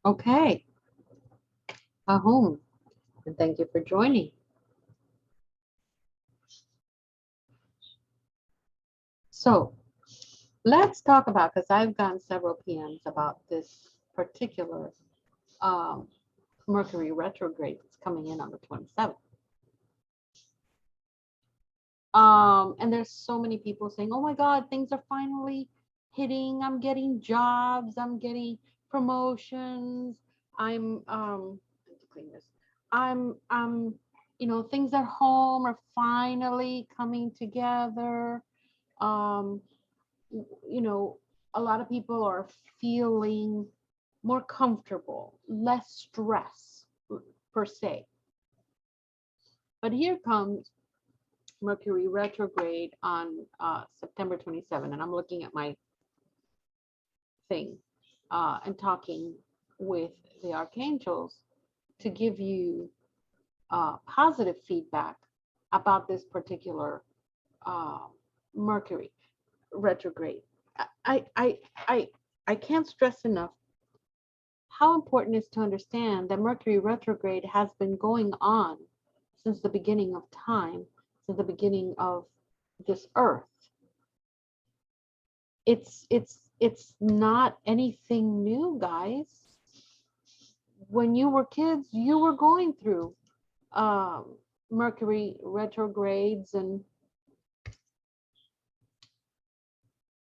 Okay, ahum, and thank you for joining. So let's talk about, because I've gotten several PMs about this particular um, Mercury retrograde that's coming in on the 27th. And there's so many people saying, oh my God, things are finally hitting. I'm getting jobs. I'm getting promotions. I'm, clean this. I'm, things at home are finally coming together. Um, a lot of people are feeling more comfortable, less stress per se. But here comes Mercury retrograde on September 27, and I'm looking at my thing and talking with the archangels to give you positive feedback about this particular uh, Mercury retrograde. I, I, I, I can't stress enough how important it is to understand that Mercury retrograde has been going on since the beginning of time, since the beginning of this earth. It's not anything new, guys. When you were kids, you were going through Mercury retrogrades, and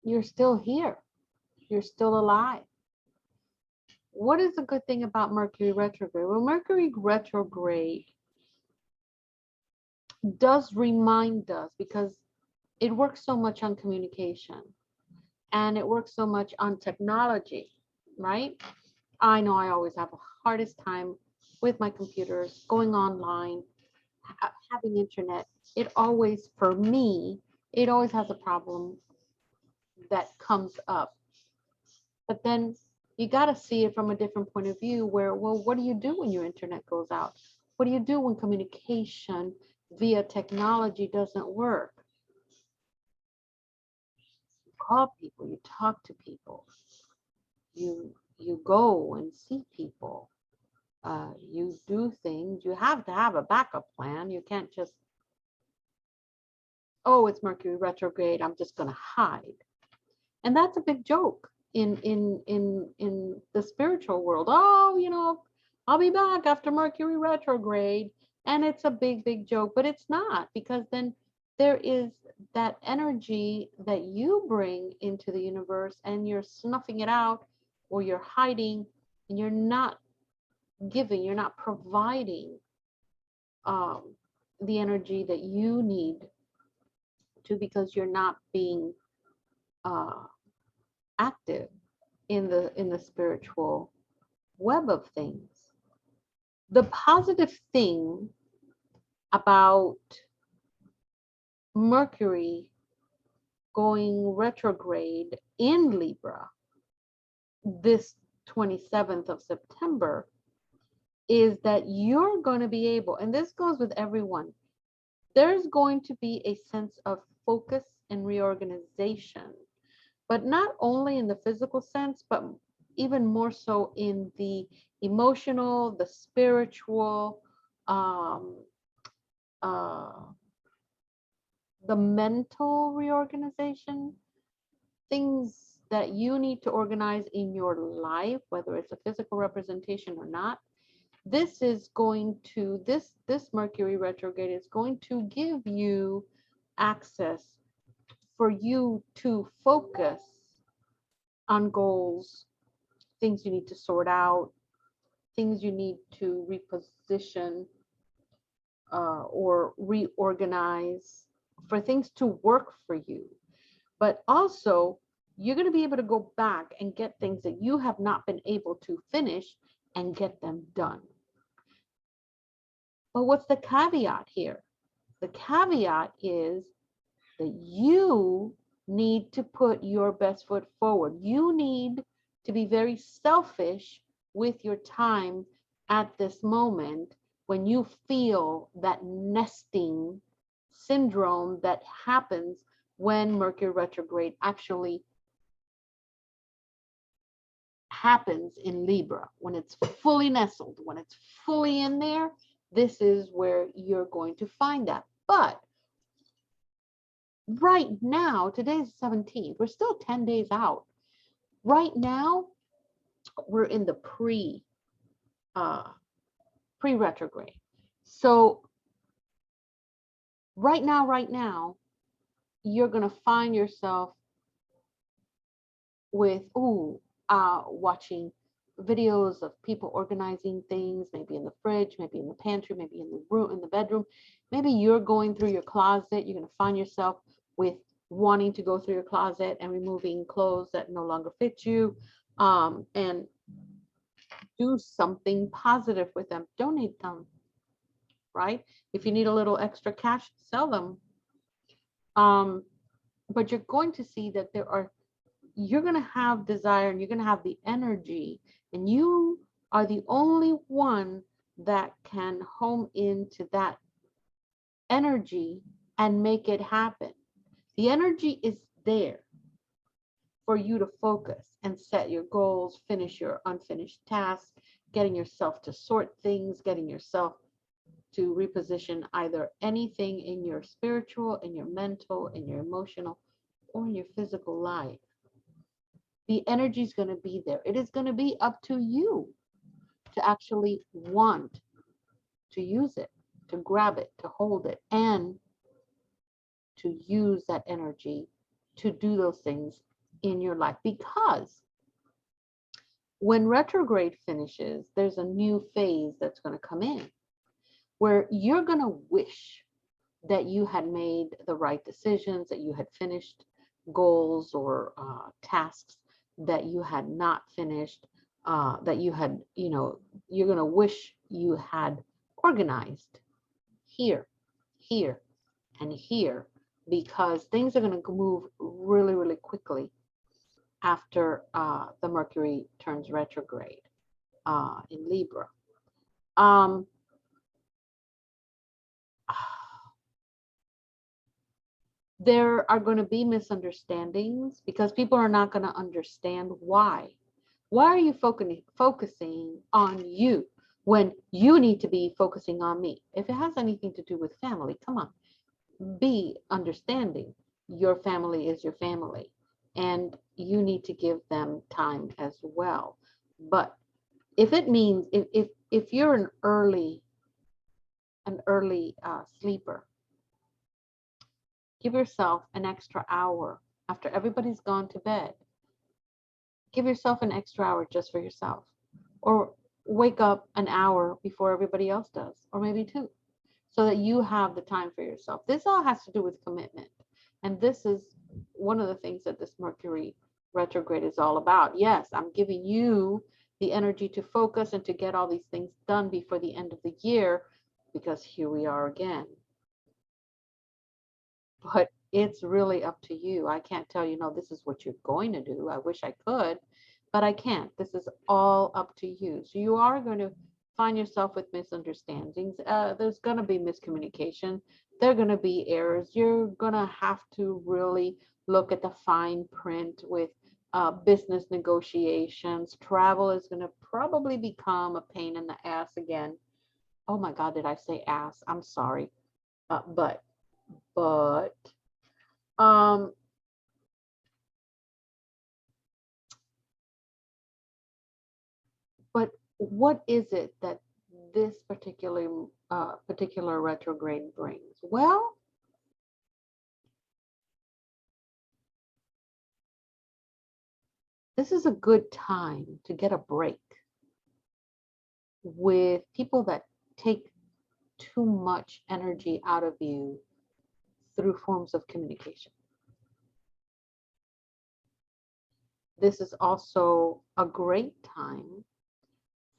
you're still here. You're still alive. What is the good thing about Mercury retrograde? Well, Mercury retrograde does remind us, because it works so much on communication and it works so much on technology, right? I know I always have the hardest time with my computers, going online, having internet. It always, for me, it always has a problem that comes up. But then you got to see it from a different point of view where, well, what do you do when your internet goes out? What do you do when communication via technology doesn't work? You call people, you talk to people, you go and see people, you do things. You have to have a backup plan. You can't just, oh, it's Mercury retrograde, I'm just going to hide. And that's a big joke in the spiritual world. Oh, I'll be back after Mercury retrograde. And it's a big joke, but it's not, because then there is that energy that you bring into the universe and you're snuffing it out, or you're hiding, and you're not giving, you're not providing the energy that you need to, because you're not being active in the spiritual web of things. The positive thing about Mercury going retrograde in Libra this 27th of September is that you're going to be able, and this goes with everyone, there's going to be a sense of focus and reorganization, but not only in the physical sense, but even more so in the emotional, the spiritual, the mental reorganization, things that you need to organize in your life, whether it's a physical representation or not. This is going to, this Mercury retrograde is going to give you access for you to focus on goals, things you need to sort out, things you need to reposition or reorganize, for things to work for you. But also, you're going to be able to go back and get things that you have not been able to finish and get them done. But what's the caveat here? The caveat is that you need to put your best foot forward. You need to be very selfish with your time at this moment, when you feel that nesting syndrome that happens when Mercury retrograde actually happens in Libra, when it's fully nestled, when it's fully in there, this is where you're going to find that. But right now, today's 17th, we're still 10 days out. Right now, we're in the pre-retrograde. So right now, you're going to find yourself with, watching videos of people organizing things, maybe in the fridge, maybe in the pantry, maybe in the room, in the bedroom. Maybe you're going through your closet. You're going to find yourself with wanting to go through your closet and removing clothes that no longer fit you, and do something positive with them. Donate them, right? If you need a little extra cash, sell them. But you're going to see that you're going to have desire, and you're going to have the energy, and you are the only one that can home into that energy and make it happen. The energy is there for you to focus and set your goals, finish your unfinished tasks, getting yourself to sort things, getting yourself to reposition either anything in your spiritual, in your mental, in your emotional, or in your physical life. The energy is going to be there. It is going to be up to you to actually want to use it, to grab it, to hold it, and to use that energy to do those things in your life. Because when retrograde finishes, there's a new phase that's going to come in where you're going to wish that you had made the right decisions, that you had finished goals or tasks that you had not finished, that you had, you're going to wish you had organized here, and here, because things are going to move really, really quickly after the Mercury turns retrograde in Libra. There are going to be misunderstandings because people are not going to understand why. Why are you focusing on you when you need to be focusing on me? If it has anything to do with family, come on, be understanding. Your family is your family, and you need to give them time as well. But if it means, if you're an early sleeper, give yourself an extra hour after everybody's gone to bed. Give yourself an extra hour just for yourself, or wake up an hour before everybody else does, or maybe two, so that you have the time for yourself. This all has to do with commitment. And this is one of the things that this Mercury retrograde is all about. Yes, I'm giving you the energy to focus and to get all these things done before the end of the year, because here we are again. But it's really up to you. I can't tell you, no, this is what you're going to do. I wish I could, but I can't. This is all up to you. So you are going to find yourself with misunderstandings. There's going to be miscommunication. There are going to be errors. You're going to have to really look at the fine print with business negotiations. Travel is going to probably become a pain in the ass again. Oh my God, did I say ass? I'm sorry. But what is it that this particular retrograde brings? Well, this is a good time to get a break with people that take too much energy out of you through forms of communication. This is also a great time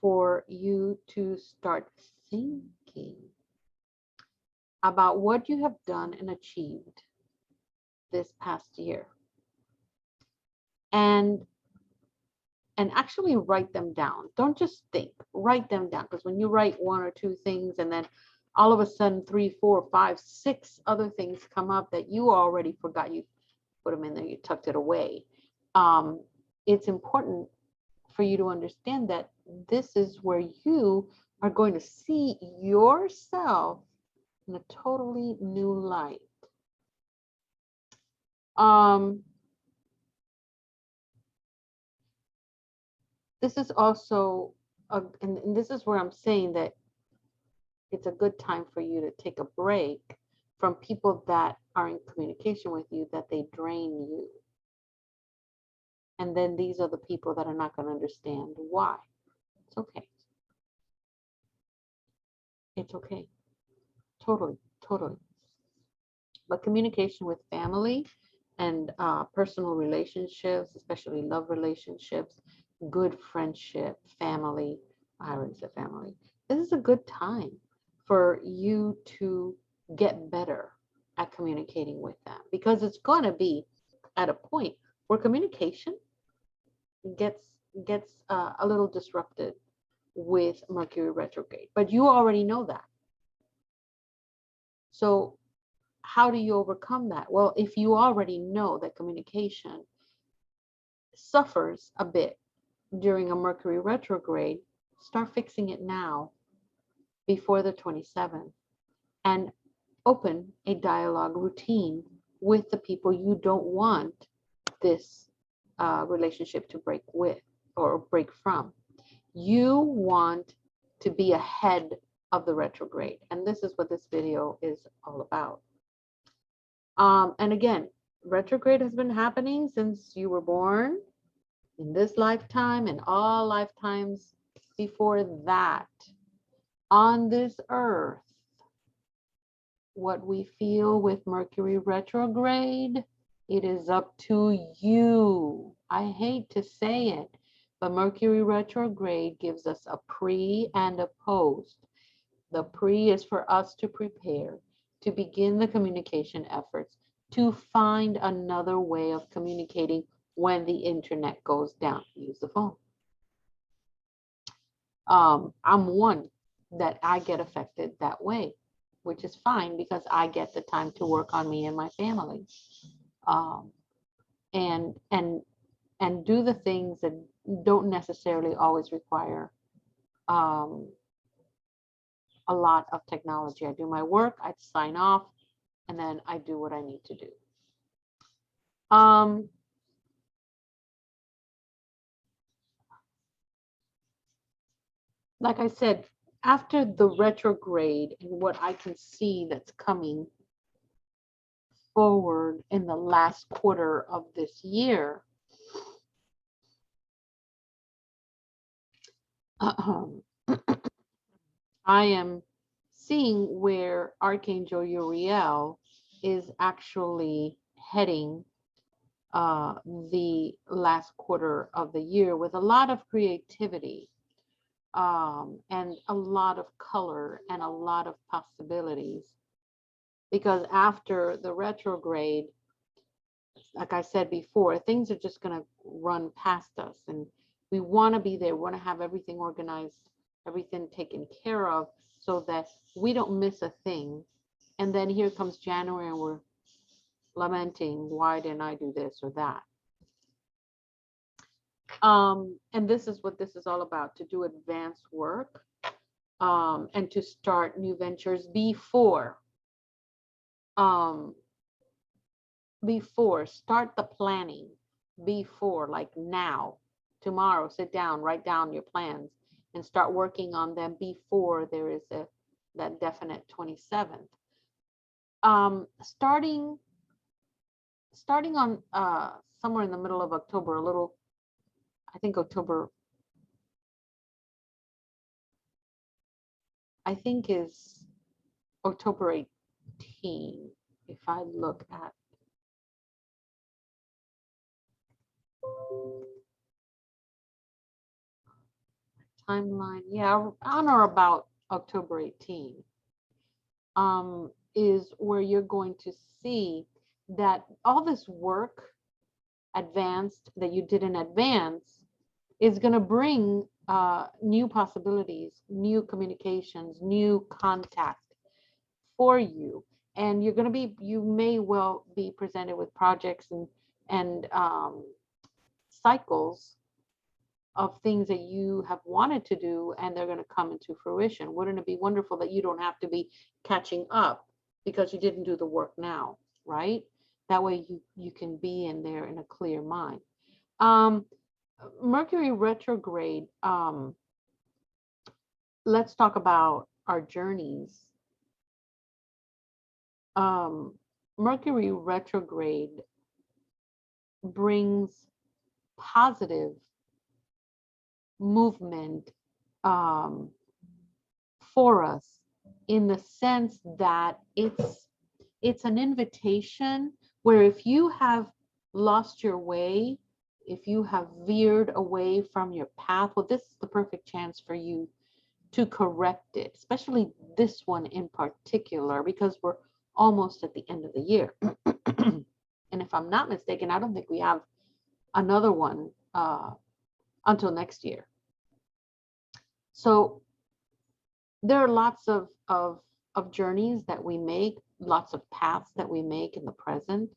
for you to start thinking about what you have done and achieved this past year, and actually write them down. Don't just think, write them down, because when you write one or two things and then all of a sudden 3, 4, 5, 6 other things come up that you already forgot, you put them in there, you tucked it away. It's important for you to understand that this is where you are going to see yourself in a totally new light. This is also, and this is where I'm saying that it's a good time for you to take a break from people that are in communication with you, that they drain you. And then these are the people that are not going to understand why. It's okay. It's okay. Totally, totally. But communication with family and personal relationships, especially love relationships, good friendship, family, I already said family. This is a good time for you to get better at communicating with them, because it's going to be at a point where communication gets a little disrupted with Mercury retrograde. But you already know that. So how do you overcome that? Well, if you already know that communication suffers a bit during a Mercury retrograde, start fixing it now before the 27th, and open a dialogue routine with the people you don't want this relationship to break with or break from. You want to be ahead of the retrograde, and this is what this video is all about. And again, retrograde has been happening since you were born, in this lifetime and all lifetimes before that. On this earth, what we feel with Mercury retrograde, it is up to you. I hate to say it, but Mercury retrograde gives us a pre and a post. The pre is for us to prepare, to begin the communication efforts, to find another way of communicating when the internet goes down. Use the phone. I'm one that I get affected that way, which is fine because I get the time to work on me and my family, and do the things that don't necessarily always require a lot of technology. I do my work, I sign off, and then I do what I need to do. Like I said, after the retrograde and what I can see that's coming forward in the last quarter of this year, I am seeing where Archangel Uriel is actually heading the last quarter of the year with a lot of creativity, and a lot of color and a lot of possibilities. Because after the retrograde, like I said before, things are just going to run past us, and we want to be there. We want to have everything organized, everything taken care of, so that we don't miss a thing. And then here comes January and we're lamenting, why didn't I do this or that? And this is what this is all about, to do advanced work, and to start new ventures before start the planning before, like now, tomorrow, sit down, write down your plans and start working on them before there is that definite 27th. Starting on somewhere in the middle of October, a little, I think October, I think is October 18, if I look at timeline, yeah, on or about October 18, is where you're going to see that all this work advanced that you did in advance is going to bring new possibilities, new communications, new contact for you. And you're going to be, you may well be presented with projects and cycles of things that you have wanted to do, and they're going to come into fruition. Wouldn't it be wonderful that you don't have to be catching up because you didn't do the work now, right? That way you can be in there in a clear mind. Um, Mercury retrograde, let's talk about our journeys. Um, Mercury retrograde brings positive movement um, for us, in the sense that it's an invitation where if you have lost your way, if you have veered away from your path, well, this is the perfect chance for you to correct it, especially this one in particular, because we're almost at the end of the year. And if I'm not mistaken, I don't think we have another one until next year. So there are lots of journeys that we make, lots of paths that we make in the present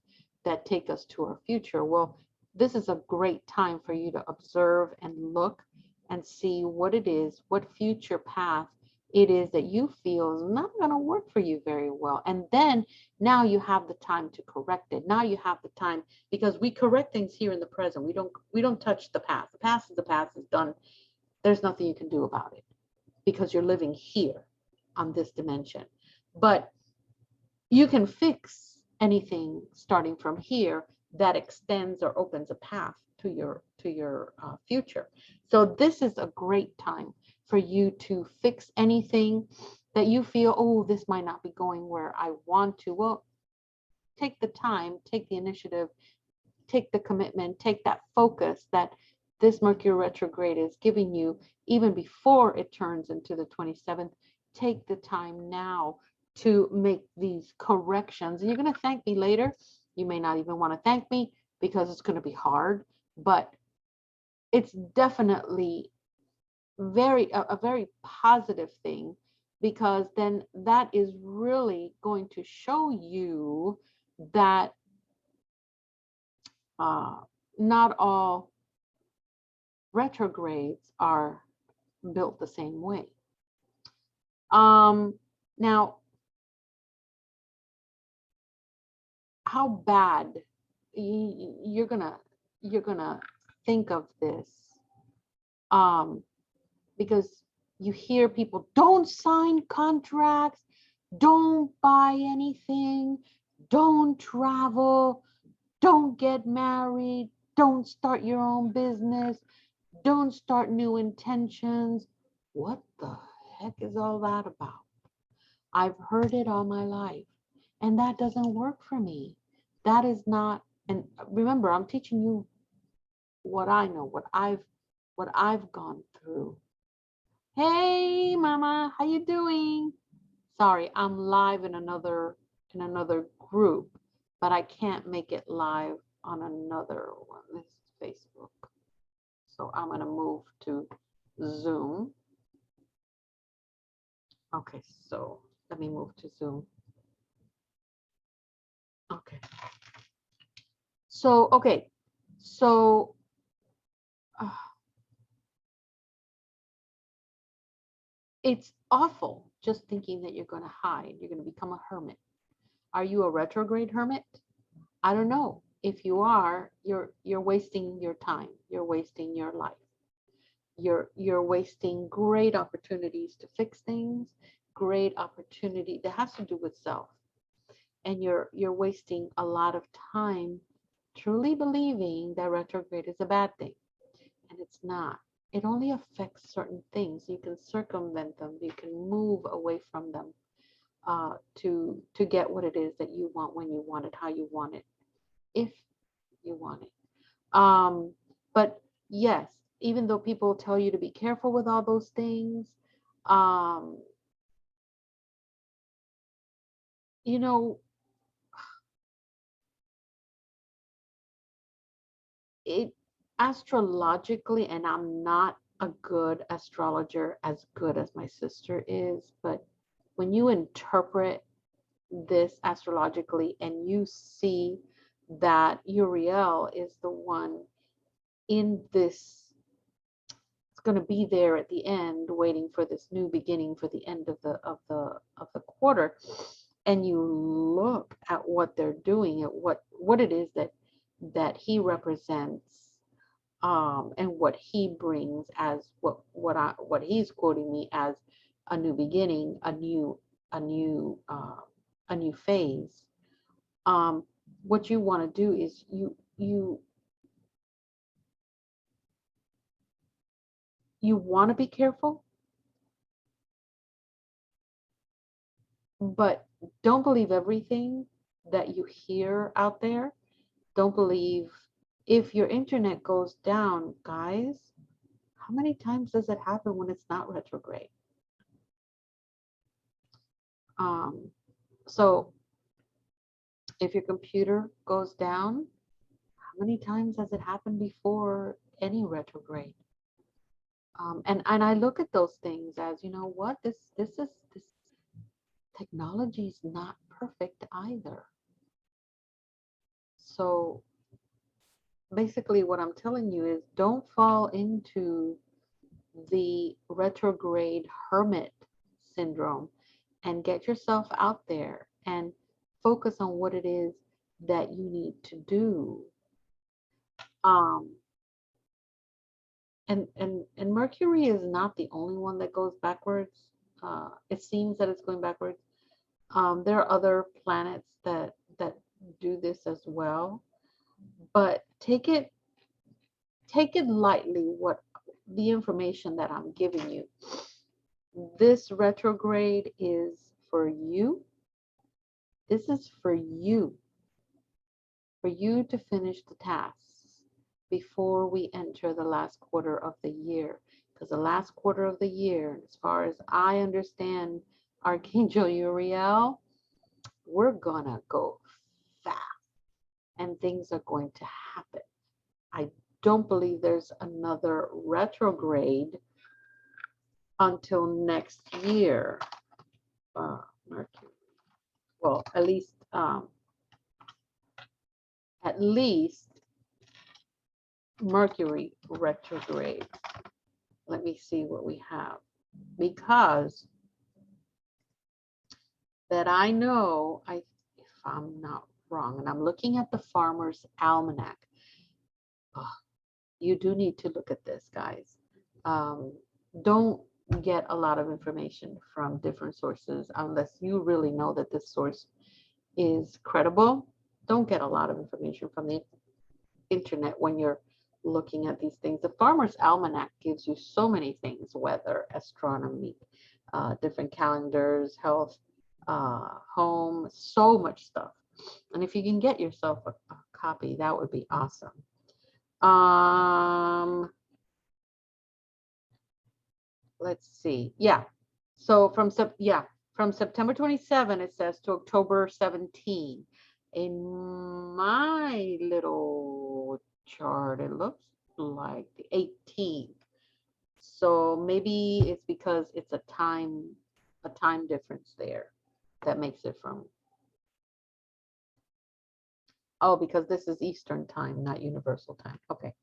that take us to our future. Well, this is a great time for you to observe and look and see what it is, what future path it is that you feel is not going to work for you very well. And then now you have the time to correct it. Now you have the time, because we correct things here in the present. We don't touch the past. The past is the past, is done. There's nothing you can do about it because you're living here on this dimension. But you can fix anything starting from here that extends or opens a path to your future. So this is a great time for you to fix anything that you feel, oh, this might not be going where I want to. Well, take the time, take the initiative, take the commitment, take that focus that this Mercury retrograde is giving you, even before it turns into the 27th. Take the time now to make these corrections. And you're going to thank me later. You may not even want to thank me because it's going to be hard, but it's definitely a very positive thing, because then that is really going to show you that not all retrogrades are built the same way. Now, how bad you're gonna think of this, because you hear people, don't sign contracts, don't buy anything, don't travel, don't get married, don't start your own business, don't start new intentions. What the heck is all that about? I've heard it all my life, and that doesn't work for me. That is not, and remember, I'm teaching you what I know, what I've gone through. Hey, Mama, how you doing? Sorry, I'm live in another group, but I can't make it live on another one. This is Facebook. So I'm going to move to Zoom. Okay, so let me move to Zoom. Okay. So, okay. So, it's awful just thinking that you're going to hide. You're going to become a hermit. Are you a retrograde hermit? I don't know. If you are, you're wasting your time. You're wasting your life. You're wasting great opportunities to fix things, great opportunity that has to do with self. And you're wasting a lot of time truly believing that retrograde is a bad thing. And it's not. It only affects certain things. You can circumvent them. You can move away from them to get what it is that you want, when you want it, how you want it, if you want it. But yes, even though people tell you to be careful with all those things, you know, it astrologically, and I'm not a good astrologer, as good as my sister is, but when you interpret this astrologically and you see that Uriel is the one in this going to be there at the end waiting for this new beginning for the end of the quarter, and you look at what they're doing, at what it is that he represents, and what he brings as what he's quoting me as a new beginning, a new a new phase. What you want to do is you want to be careful, but don't believe everything that you hear out there. Don't believe if your internet goes down, guys. How many times does it happen when it's not retrograde? So if your computer goes down, how many times has it happened before any retrograde? And I look at those things as, you know what, this technology is not perfect either. So basically what I'm telling you is don't fall into the retrograde hermit syndrome, and get yourself out there and focus on what it is that you need to do. And Mercury is not the only one that goes backwards. It seems that it's going backwards. There are other planets that do this as well, but take it lightly. What the information that I'm giving you, this retrograde is for you. This is for you to finish the tasks before we enter the last quarter of the year. Because the last quarter of the year, as far as I understand, Archangel Uriel, we're gonna go fast and things are going to happen. I don't believe there's another retrograde until next year. Mercury. Well, at least Mercury retrograde. Let me see what we have, because that I know, if I'm not wrong, and I'm looking at the Farmer's Almanac. Oh, you do need to look at this, guys. Don't get a lot of information from different sources unless you really know that this source is credible. Don't get a lot of information from the internet when you're looking at these things. The Farmer's Almanac gives you so many things: weather, astronomy, different calendars, health, home, so much stuff. And if you can get yourself a copy, that would be awesome. Let's see. Yeah. So from September 27, it says, to October 17. In my little chart, it looks like the 18th. So maybe it's because it's a time difference there that makes it from. Oh, because this is Eastern time, not Universal time. Okay.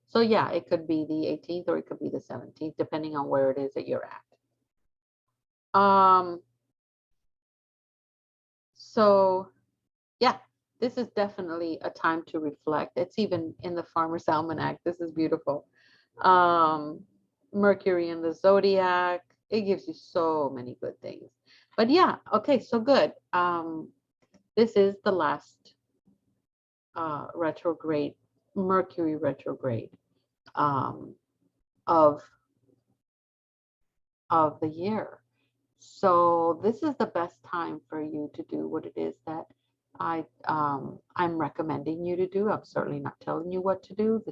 So yeah, it could be the 18th or it could be the 17th, depending on where it is that you're at. So yeah, this is definitely a time to reflect. It's even in the Farmer's Almanac. This is beautiful. Mercury in the zodiac. It gives you so many good things. But yeah, okay, so good. This is the last retrograde, Mercury retrograde of the year. So this is the best time for you to do what it is that I'm recommending you to do. I'm certainly not telling you what to do.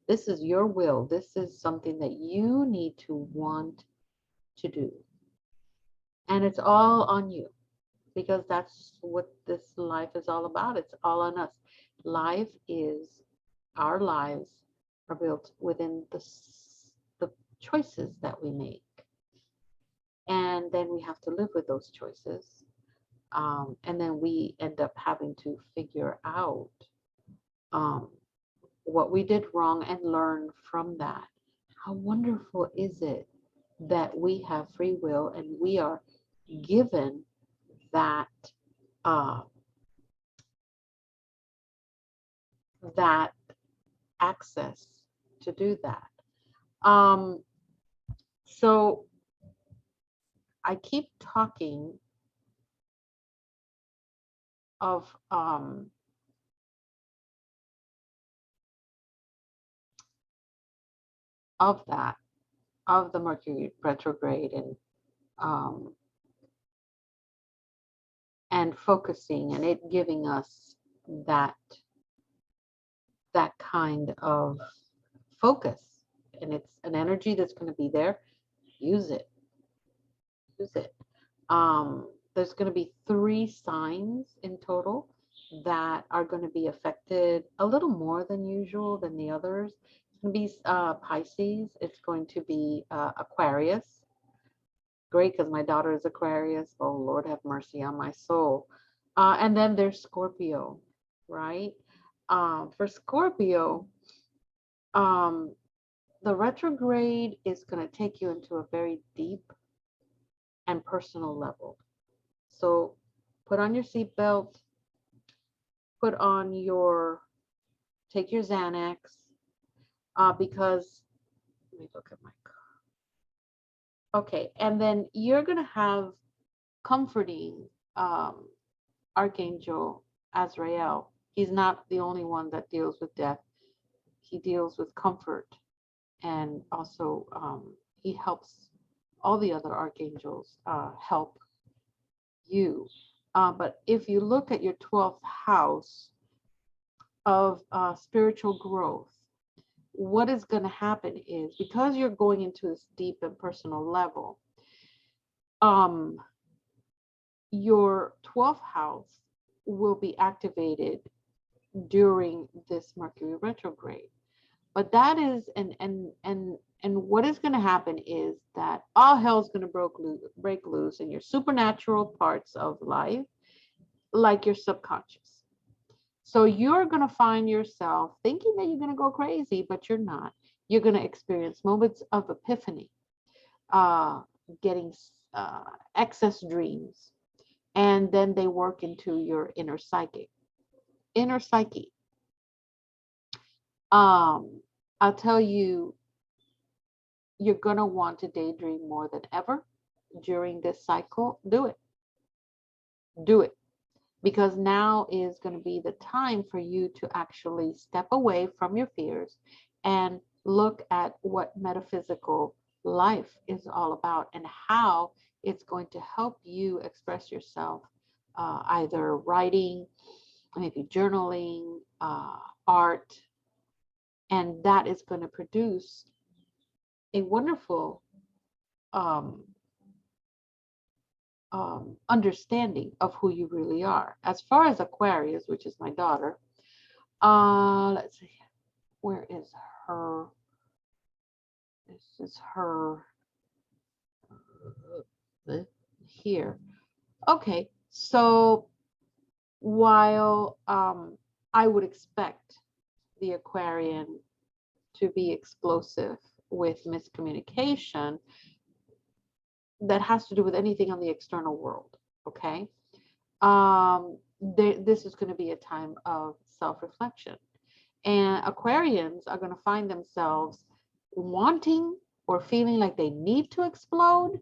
This is your will. This is something that you need to want to do. And it's all on you, because that's what this life is all about. It's all on us. Our lives are built within the choices that we make. And then we have to live with those choices. And then we end up having to figure out what we did wrong and learn from that. How wonderful is it that we have free will and we are given that uh, that access to do that. Um, so I keep talking of that, of the Mercury retrograde, um, and focusing and it giving us that kind of focus. And it's an energy that's going to be there. Use it. Use it. There's going to be 3 signs in total that are going to be affected a little more than usual than the others. It's going to be Pisces. It's going to be Aquarius. Great, because my daughter is Aquarius. Oh, Lord have mercy on my soul. And then there's Scorpio, right? For Scorpio, um, the retrograde is going to take you into a very deep and personal level. So put on your seatbelt, take your Xanax, because, let me look at my car. Okay, and then you're going to have comforting Archangel Azrael. He's not the only one that deals with death. He deals with comfort, and also he helps all the other archangels help you. But if you look at your 12th house of spiritual growth, what is going to happen is, because you're going into this deep and personal level, your 12th house will be activated during this Mercury retrograde. But that is, and what is going to happen is that all hell's going to break loose in your supernatural parts of life, like your subconscious. So you're going to find yourself thinking that you're going to go crazy, but you're not. You're going to experience moments of epiphany, getting excess dreams, and then they work into your inner psyche. I'll tell you, you're going to want to daydream more than ever during this cycle. Do it, because now is going to be the time for you to actually step away from your fears and look at what metaphysical life is all about and how it's going to help you express yourself, either writing, maybe journaling, art, and that is going to produce a wonderful understanding of who you really are. As far as Aquarius, which is my daughter, let's see, where is her? This is her here. Okay, so while I would expect the Aquarian to be explosive with miscommunication, that has to do with anything on the external world, okay? This is going to be a time of self-reflection. And Aquarians are going to find themselves wanting or feeling like they need to explode,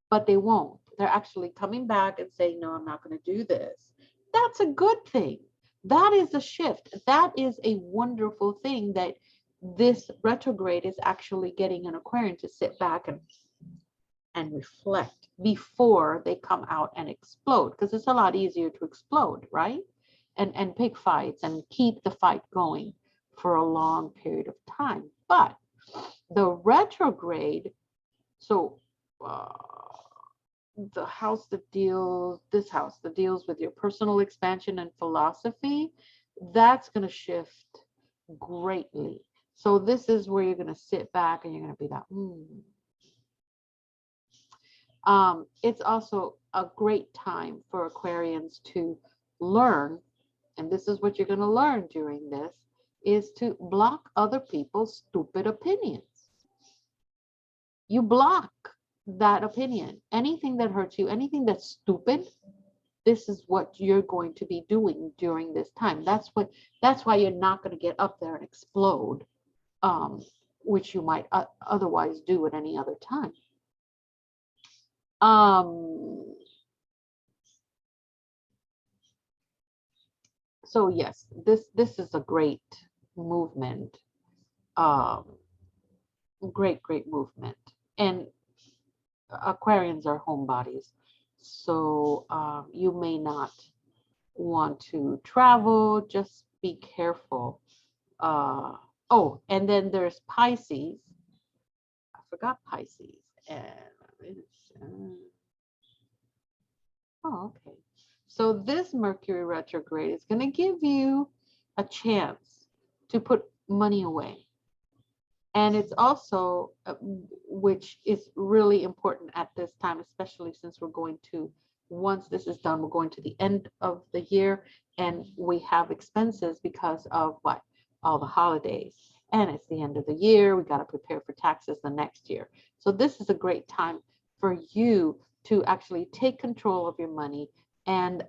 but they won't. They're actually coming back and saying, no, I'm not going to do this. That's a good thing. That is a shift. That is a wonderful thing, that this retrograde is actually getting an Aquarian to sit back and reflect before they come out and explode, because it's a lot easier to explode, right? And pick fights and keep the fight going for a long period of time. But the retrograde, so the house that deals, this house that deals with your personal expansion and philosophy, that's going to shift greatly. So this is where you're going to sit back and you're going to be like, it's also a great time for Aquarians to learn, and this is what you're going to learn during this, is to block other people's stupid opinions. you block that opinion. Anything that hurts you, anything that's stupid, this is what you're going to be doing during this time. That's why you're not going to get up there and explode, which you might otherwise do at any other time. So yes, this is a great movement. Great movement. And Aquarians are homebodies, so you may not want to travel. Just be careful. Oh, and then there's Pisces. I forgot Pisces. And oh, okay. So this Mercury retrograde is going to give you a chance to put money away. And it's also, which is really important at this time, especially since we're going to, once this is done, we're going to the end of the year, and we have expenses because of what? All the holidays. And it's the end of the year. We got to prepare for taxes the next year. So this is a great time for you to actually take control of your money and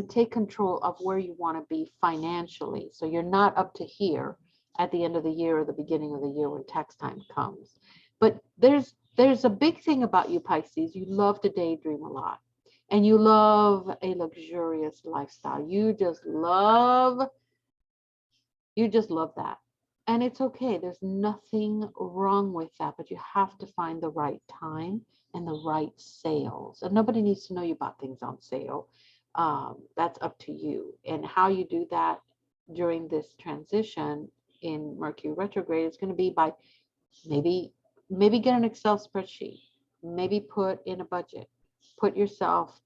take control of where you want to be financially. So you're not up to here at the end of the year or the beginning of the year when tax time comes. But there's a big thing about you, Pisces. You love to daydream a lot, and you love a luxurious lifestyle. You just love that. And it's okay. There's nothing wrong with that, but you have to find the right time and the right sales. And nobody needs to know you bought things on sale. That's up to you. And how you do that during this transition in Mercury retrograde is going to be by maybe get an Excel spreadsheet, maybe put in a budget, put yourself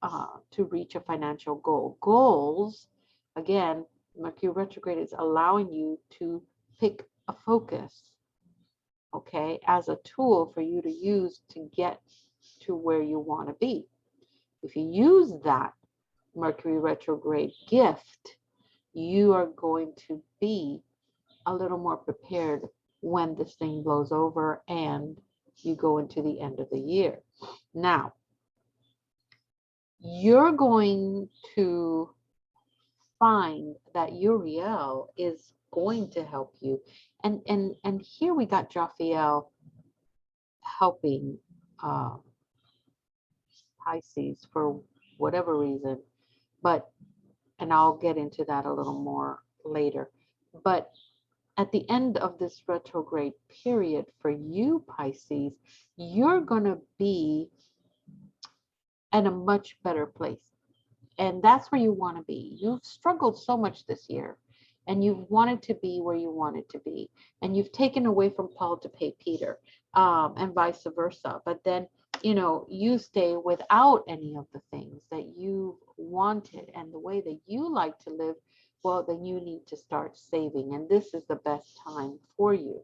to reach a financial goal. Goals, again, Mercury retrograde is allowing you to pick a focus, okay, as a tool for you to use to get to where you want to be. If you use that Mercury retrograde gift, you are going to be a little more prepared when this thing blows over and you go into the end of the year. Now, you're going to find that Uriel is going to help you. And here we got Jophiel helping Pisces for whatever reason, but, and I'll get into that a little more later. But at the end of this retrograde period for you, Pisces, you're going to be in a much better place. And that's where you want to be. You've struggled so much this year, and you've wanted to be where you wanted to be. And you've taken away from Paul to pay Peter, and vice versa. But then, you know, you stay without any of the things that you wanted and the way that you like to live. Well, then you need to start saving. And this is the best time for you.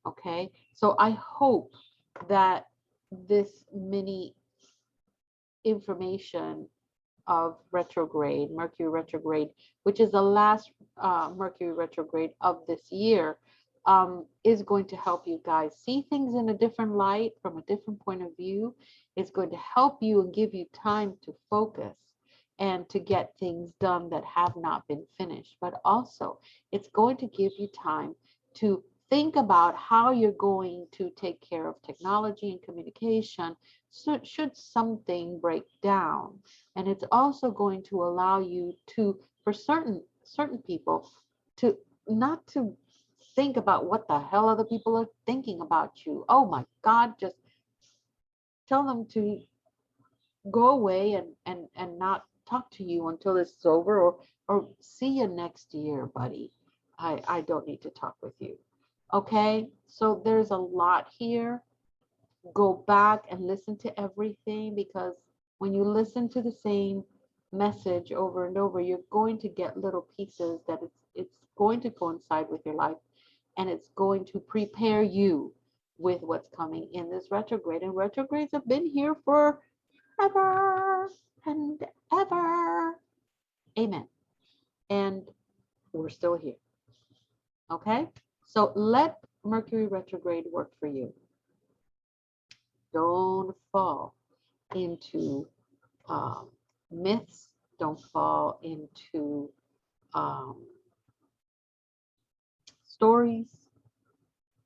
Okay. So I hope that this mini information of retrograde, Mercury retrograde, which is the last Mercury retrograde of this year, is going to help you guys see things in a different light, from a different point of view. It's going to help you and give you time to focus and to get things done that have not been finished. But also, it's going to give you time to think about how you're going to take care of technology and communication should something break down. And it's also going to allow you to, for certain people, to not to think about what the hell other people are thinking about you. Oh my God, just tell them to go away and not talk to you until this is over, or see you next year, buddy. I don't need to talk with you. Okay, so there's a lot here. Go back and listen to everything, because when you listen to the same message over and over, you're going to get little pieces that it's going to coincide with your life, and it's going to prepare you with what's coming in this retrograde. And retrogrades have been here for ever and ever. Amen. And we're still here. Okay, so let Mercury retrograde work for you? Don't fall into myths. Don't fall into um, stories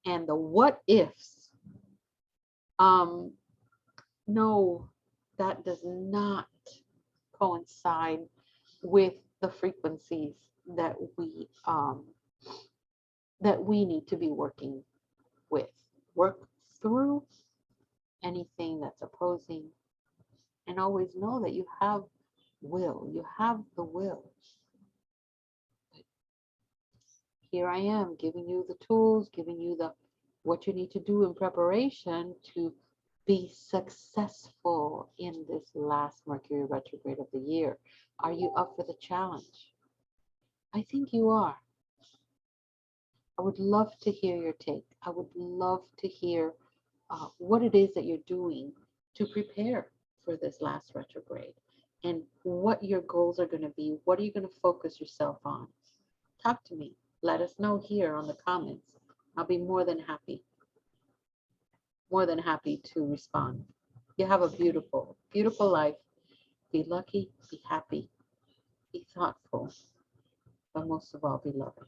and the what ifs. Um, no, that does not coincide with the frequencies that we need to be working with. Work through anything that's opposing, and always know that you have will. You have the will. Here I am giving you the tools, giving you the what you need to do in preparation to be successful in this last Mercury retrograde of the year. Are you up for the challenge? I think you are. I would love to hear your take. I would love to hear what it is that you're doing to prepare for this last retrograde and what your goals are going to be. What are you going to focus yourself on? Talk to me. Let us know here on the comments. I'll be more than happy to respond. You have a beautiful, beautiful life. Be lucky, be happy, be thoughtful, but most of all, be loving.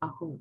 Ahum.